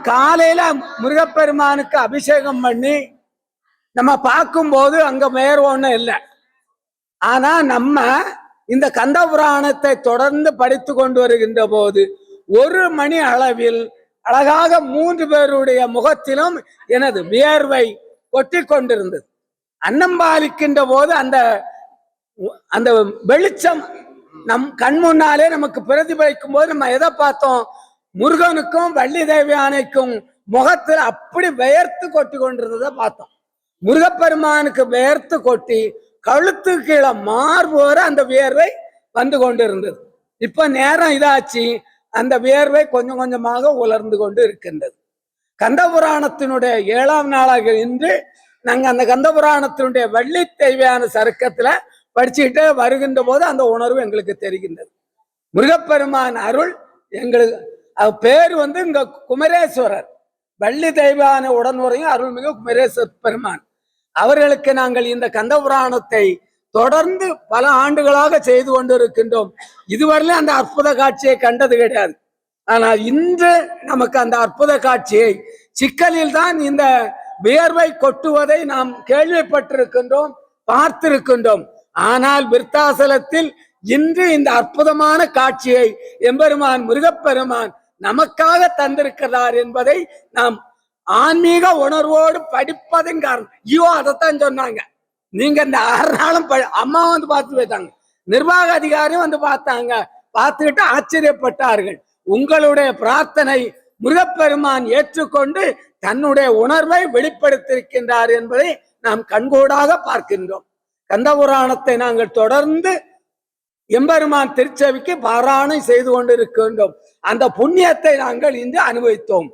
காலையில முருகப்பெருமானுக்கு அபிஷேகம் பண்ணி நம்ம பார்க்கும்போது அங்க வேறு ஒண்ணும் இல்லை. ஆனா நம்ம இந்த கந்த புராணத்தை தொடர்ந்து படித்து கொண்டு வருகின்ற போது 1 மணி அளவில் அழகாக 3 பேருடைய முகத்திலும் எனது வியர்வை கொட்டி கொண்டிருந்தது. அன்னம்பாலிக்கின்ற போது அந்த அந்த வெளிச்சம் நம் கண் முன்னாலே நமக்கு பிரதிபலிக்கும் போது நம்ம எதை பார்த்தோம்? முருகனுக்கும் வள்ளி தேவியானைக்கும் முகத்தில் அப்படி வியர்த்து கொட்டி கொண்டிருந்ததை பார்த்தோம். முருகப்பெருமானுக்கு வியர்த்து கொட்டி கழுத்து கீழே மார்பு வர அந்த வியர்வை வந்து கொண்டிருந்தது. இப்ப நேரம் இதாச்சு, அந்த வியர்வை கொஞ்சம் கொஞ்சமாக உலர்ந்து கொண்டு இருக்கின்றது. கந்த புராணத்தினுடைய 7ஆம் நாளாக இன்று நாங்க அந்த கந்த புராணத்தினுடைய வள்ளி தேவியான சருக்கத்துல படிச்சுக்கிட்டே வருகின்ற போது அந்த உணர்வு எங்களுக்கு தெரிகின்றது. முருகப்பெருமான் அருள் எங்களுக்கு பேர் இங்க குமரேஸ்வரர், வள்ளி தெய்வான உடனுறையும் அருள்மிகு குமரேஸ்வர பெருமான் அவர்களுக்கு நாங்கள் இந்த கந்த புராணத்தை தொடர்ந்து பல ஆண்டுகளாக செய்து கொண்டிருக்கின்றோம். இதுவரையிலும் அந்த அற்புத காட்சியை கண்டது கிடையாது. ஆனால் இன்று நமக்கு அந்த அற்புத காட்சியை சிக்கலில் தான் இந்த வியர்வை கொட்டுவதை நாம் கேள்விப்பட்டிருக்கின்றோம், பார்த்திருக்கின்றோம். ஆனால் விருத்தாசலத்தில் இன்று இந்த அற்புதமான காட்சியை எம்பெருமான் முருகப்பெருமான் நமக்காக தந்திருக்கிறார் என்பதை நாம் ஆன்மீக உணர்வோடு படிப்பதன் காரணம். ஐயோ அதைத்தான் சொன்னாங்க. நீங்க இந்த 6 நாளும் அம்மா பார்த்து போயிட்டாங்க, நிர்வாக அதிகாரியும் பார்த்தாங்க, பார்த்துக்கிட்டு ஆச்சரியப்பட்டார்கள். உங்களுடைய பிரார்த்தனை முருகப்பெருமான் ஏற்றுக்கொண்டு தன்னுடைய உணர்வை வெளிப்படுத்தியிருக்கின்றார் என்பதை நாம் கண்கூடாக பார்க்கின்றோம். கந்த புராணத்தை நாங்கள் தொடர்ந்து எம்பெருமான் திருச்செவிக்கு பாராயணம் செய்து கொண்டிருக்கின்றோம். அந்த புண்ணியத்தை நாங்கள் இன்று அனுபவித்தோம்.